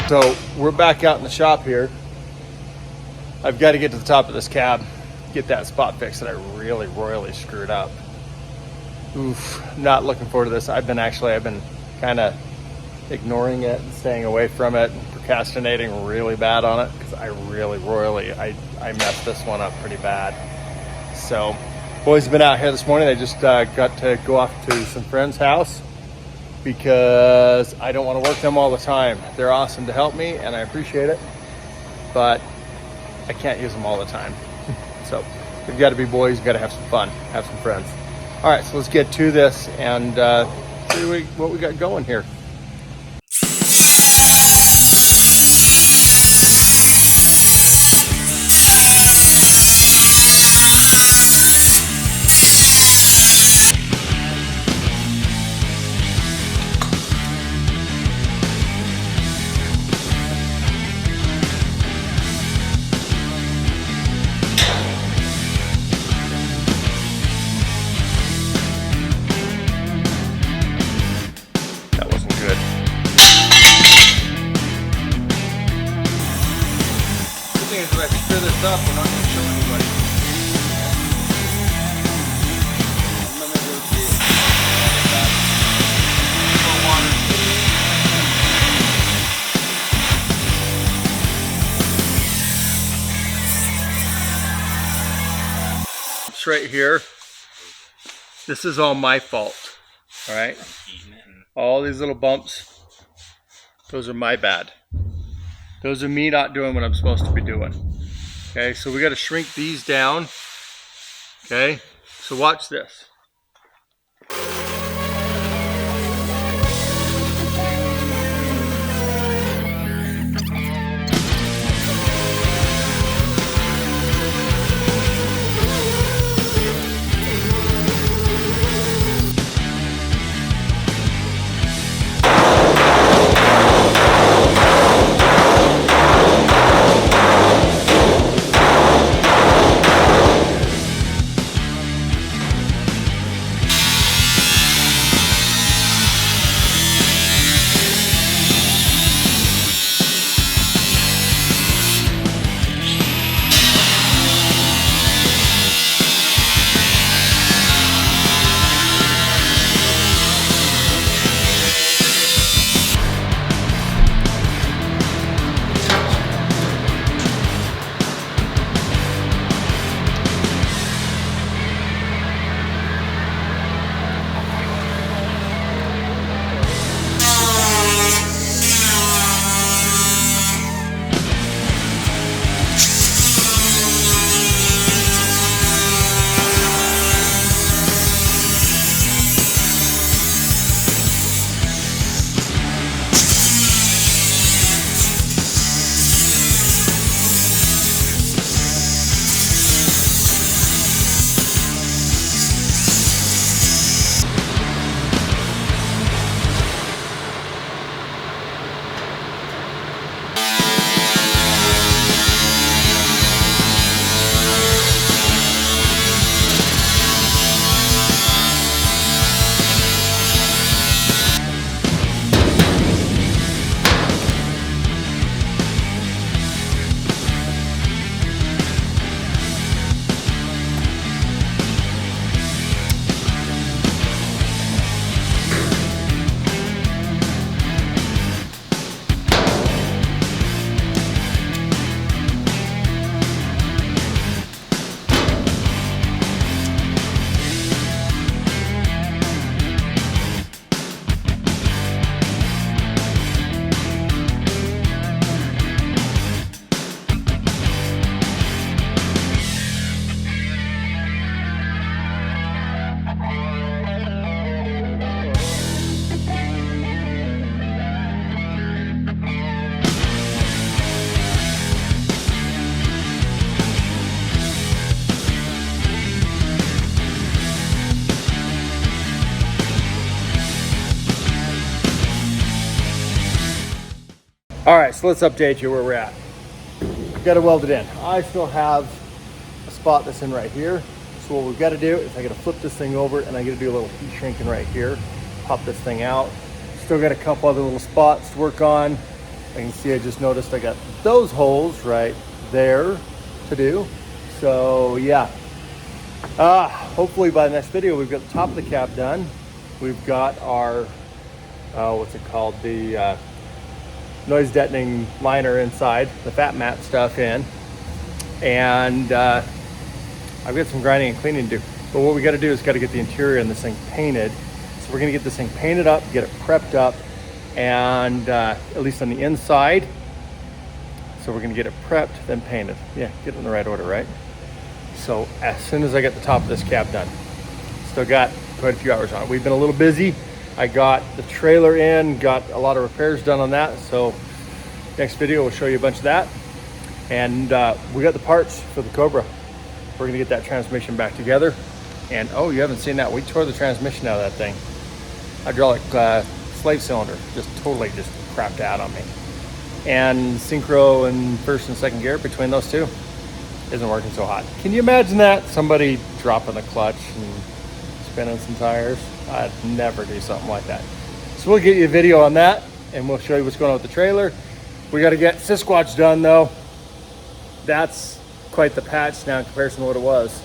So we're back out in the shop here. I've got to get to the top of this cab, get that spot fixed that I really royally screwed up. Oof, not looking forward to this. I've been kind of ignoring it and staying away from it and procrastinating really bad on it because I really royally, I messed this one up pretty bad. So boys have been out here this morning. They just got to go off to some friend's house because I don't want to work them all the time. They're awesome to help me and I appreciate it, but I can't use them all the time. So we've got to be boys, we've got to have some fun, have some friends. All right, so let's get to this and see what we got going here. Up, we're not going to show anybody. I'm going to go see it. It's right here. This is all my fault. All right. All these little bumps, those are my bad. Those are me not doing what I'm supposed to be doing. Okay, so we got to shrink these down. Okay, so watch this. All right, so let's update you where we're at. We've got to weld it in. I still have a spot that's in right here. So what we've got to do is I got to flip this thing over and I got to do a little heat shrinking right here. Pop this thing out. Still got a couple other little spots to work on. I can see I just noticed I got those holes right there to do. So yeah, hopefully by the next video we've got the top of the cab done. We've got our what's it called, the noise deadening liner inside, the fat mat stuff in, and I've got some grinding and cleaning to do. But what we got to do is got to get the interior in this thing painted. So we're going to get this thing painted up, get it prepped up, and at least on the inside. So we're going to get it prepped, then painted. Yeah, get it in the right order, right? So as soon as I get the top of this cab done, still got quite a few hours on it. We've been a little busy. I got the trailer in, got a lot of repairs done on that. So next video will show you a bunch of that. And we got the parts for the Cobra. We're gonna get that transmission back together. And oh, you haven't seen that. We tore the transmission out of that thing. Hydraulic slave cylinder, just totally just crapped out on me. And synchro and first and second gear between those two isn't working so hot. Can you imagine that? Somebody dropping the clutch and spinning some tires? I'd never do something like that. So we'll get you a video on that and we'll show you what's going on with the trailer. We got to get Sixsquatch done though. That's quite the patch now in comparison to what it was.